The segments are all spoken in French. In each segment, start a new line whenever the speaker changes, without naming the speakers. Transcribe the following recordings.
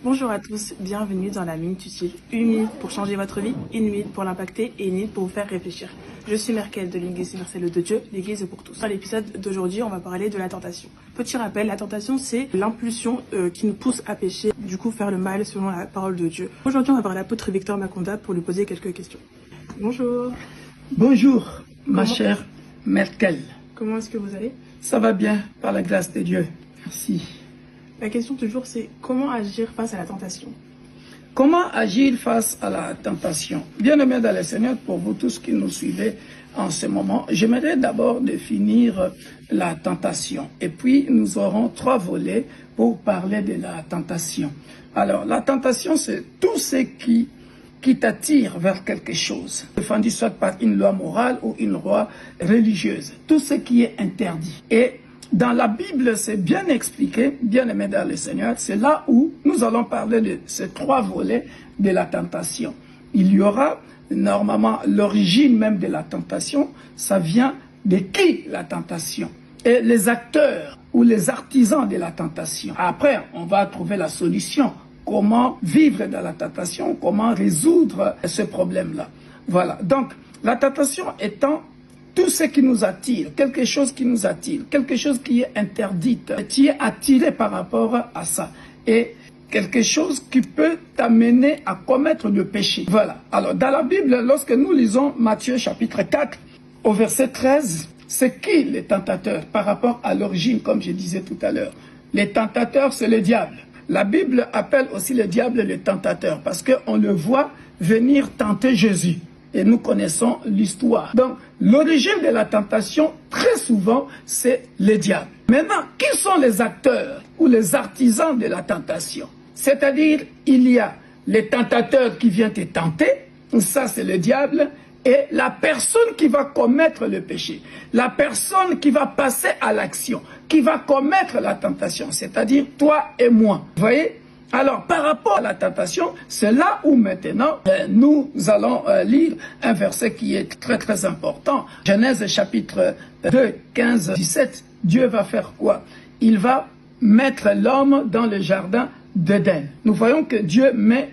Bonjour à tous, bienvenue dans la Minute Utile. Une minute pour changer votre vie, une minute pour l'impacter et une minute pour vous faire réfléchir. Je suis Merkel de l'Église universelle de Dieu, l'Église pour tous. Dans l'épisode d'aujourd'hui, on va parler de la tentation. Petit rappel, la tentation, c'est l'impulsion qui nous pousse à pécher, du coup faire le mal selon la parole de Dieu. Aujourd'hui, on va voir l'apôtre Victor Maconda pour lui poser quelques questions. Bonjour.
Bonjour, ma chère Merkel.
Comment est-ce que vous allez?
Ça va bien, par la grâce de Dieu. Merci.
La question toujours, c'est comment agir face à la tentation?
Comment agir face à la tentation? Bien-aimés dans le Seigneur, pour vous tous qui nous suivez en ce moment, j'aimerais d'abord définir la tentation. Et puis, nous aurons 3 volets pour parler de la tentation. Alors, la tentation, c'est tout ce qui t'attire vers quelque chose, défendu soit par une loi morale ou une loi religieuse. Tout ce qui est interdit. Et dans la Bible, c'est bien expliqué, bien aimé dans le Seigneur, c'est là où nous allons parler de ces 3 volets de la tentation. Il y aura normalement l'origine même de la tentation, ça vient de qui la tentation? Et les acteurs ou les artisans de la tentation. Après, on va trouver la solution. Comment vivre dans la tentation, comment résoudre ce problème-là. Voilà, donc la tentation étant tout ce qui nous attire, quelque chose qui nous attire, quelque chose qui est interdit, qui est attiré par rapport à ça. Et quelque chose qui peut t'amener à commettre le péché. Voilà. Alors, dans la Bible, lorsque nous lisons Matthieu chapitre 4, au verset 13, c'est qui les tentateurs par rapport à l'origine, comme je disais tout à l'heure? Les tentateurs, c'est le diable. La Bible appelle aussi le diable le tentateur parce qu'on le voit venir tenter Jésus. Et nous connaissons l'histoire. Donc, l'origine de la tentation, très souvent, c'est le diable. Maintenant, qui sont les acteurs ou les artisans de la tentation? C'est-à-dire, il y a les tentateurs qui viennent te tenter, ça c'est le diable, et la personne qui va commettre le péché, la personne qui va passer à l'action, qui va commettre la tentation, c'est-à-dire toi et moi. Vous voyez? Alors, par rapport à la tentation, c'est là où maintenant nous allons lire un verset qui est très très important. Genèse chapitre 2, 15, 17. Dieu va faire quoi? Il va mettre l'homme dans le jardin d'Éden. Nous voyons que Dieu met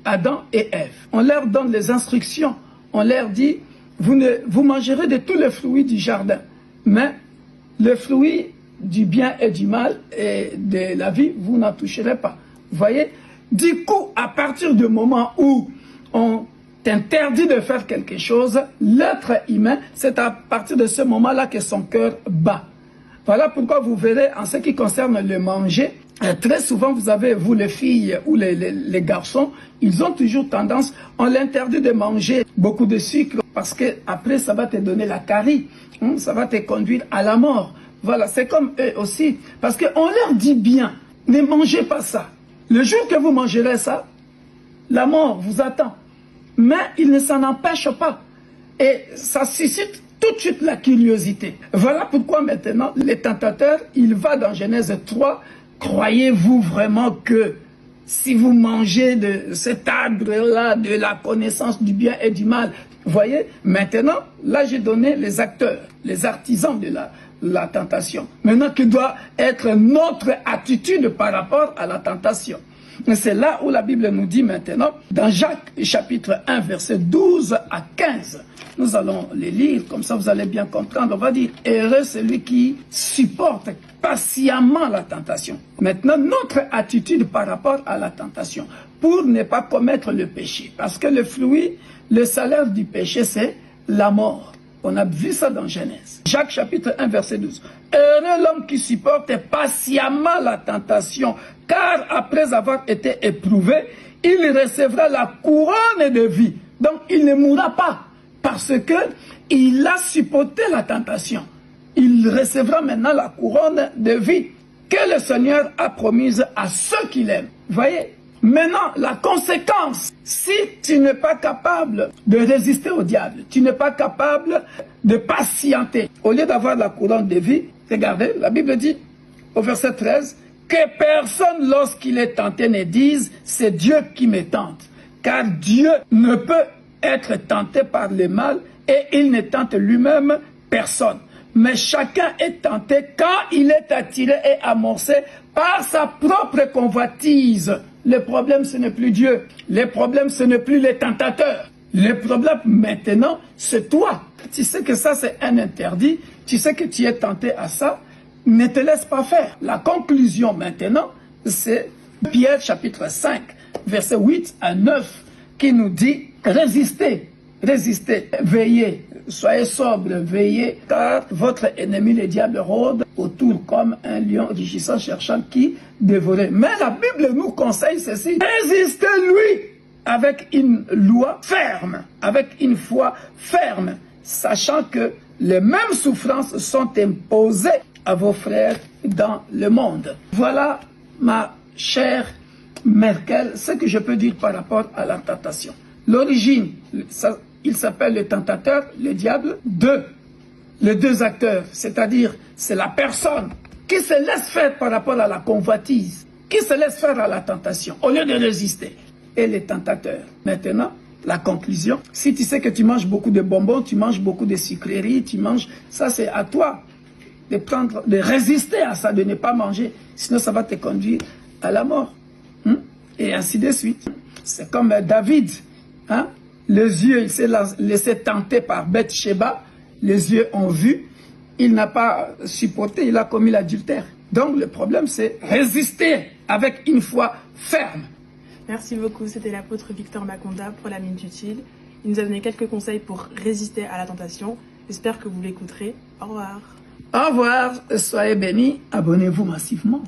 Adam et Ève. On leur donne les instructions. On leur dit, vous mangerez de tous les fruits du jardin, mais le fruit du bien et du mal et de la vie, vous n'en toucherez pas. Vous voyez? Du coup, à partir du moment où on t'interdit de faire quelque chose, l'être humain, c'est à partir de ce moment-là que son cœur bat. Voilà pourquoi vous verrez, en ce qui concerne le manger, très souvent, vous avez, vous les filles ou les garçons, ils ont toujours tendance, on l'interdit de manger beaucoup de sucre parce que après ça va te donner la carie, ça va te conduire à la mort. Voilà, c'est comme eux aussi, parce qu'on leur dit bien, ne mangez pas ça. Le jour que vous mangerez ça, la mort vous attend. Mais il ne s'en empêche pas. Et ça suscite tout de suite la curiosité. Voilà pourquoi maintenant, les tentateurs, il va dans Genèse 3, croyez-vous vraiment que si vous mangez de cet arbre-là, de la connaissance du bien et du mal, vous voyez, maintenant, là j'ai donné les acteurs, les artisans de la tentation. Maintenant, quelle doit être notre attitude par rapport à la tentation? C'est là où la Bible nous dit maintenant, dans Jacques chapitre 1, verset 12 à 15, nous allons les lire, comme ça vous allez bien comprendre. On va dire, heureux celui qui supporte patiemment la tentation. Maintenant, notre attitude par rapport à la tentation, pour ne pas commettre le péché. Parce que le fruit, le salaire du péché, c'est la mort. On a vu ça dans Genèse. Jacques chapitre 1, verset 12. Heureux l'homme qui supporte patiemment la tentation, car après avoir été éprouvé, il recevra la couronne de vie. Donc il ne mourra pas, parce que il a supporté la tentation. Il recevra maintenant la couronne de vie que le Seigneur a promise à ceux qui l'aiment. Voyez? Maintenant, la conséquence, si tu n'es pas capable de résister au diable, tu n'es pas capable de patienter, au lieu d'avoir la couronne de vie, regardez, la Bible dit au verset 13, que personne lorsqu'il est tenté ne dise, c'est Dieu qui me tente, car Dieu ne peut être tenté par le mal et il ne tente lui-même personne. Mais chacun est tenté quand il est attiré et amorcé par sa propre convoitise. Le problème, ce n'est plus Dieu. Le problème, ce n'est plus les tentateurs. Le problème, maintenant, c'est toi. Tu sais que ça, c'est un interdit. Tu sais que tu es tenté à ça. Ne te laisse pas faire. La conclusion, maintenant, c'est Pierre, chapitre 5, versets 8 à 9, qui nous dit « Résistez, résistez, veillez, soyez sobres, veillez, car votre ennemi, le diable, rôde autour comme un lion rugissant, cherchant qui dévorer. » Mais la Bible nous conseille ceci. Résistez-lui avec une loi ferme, avec une foi ferme, sachant que les mêmes souffrances sont imposées à vos frères dans le monde. Voilà, ma chère Merkel, ce que je peux dire par rapport à la tentation. L'origine, il s'appelle le tentateur, le diable. Les deux acteurs, c'est-à-dire c'est la personne qui se laisse faire par rapport à la convoitise, qui se laisse faire à la tentation, au lieu de résister. Et les tentateurs. Maintenant, la conclusion, si tu sais que tu manges beaucoup de bonbons, tu manges beaucoup de sucreries, tu manges, ça c'est à toi de résister à ça, de ne pas manger, sinon ça va te conduire à la mort. Et ainsi de suite. C'est comme David, les yeux, il s'est laissé tenter par Bathsheba, les yeux ont vu, il n'a pas supporté, il a commis l'adultère. Donc le problème c'est résister avec une foi ferme.
Merci beaucoup, c'était l'apôtre Victor Maconda pour la Minute Utile. Il nous a donné quelques conseils pour résister à la tentation. J'espère que vous l'écouterez. Au revoir.
Au revoir, soyez bénis, abonnez-vous massivement.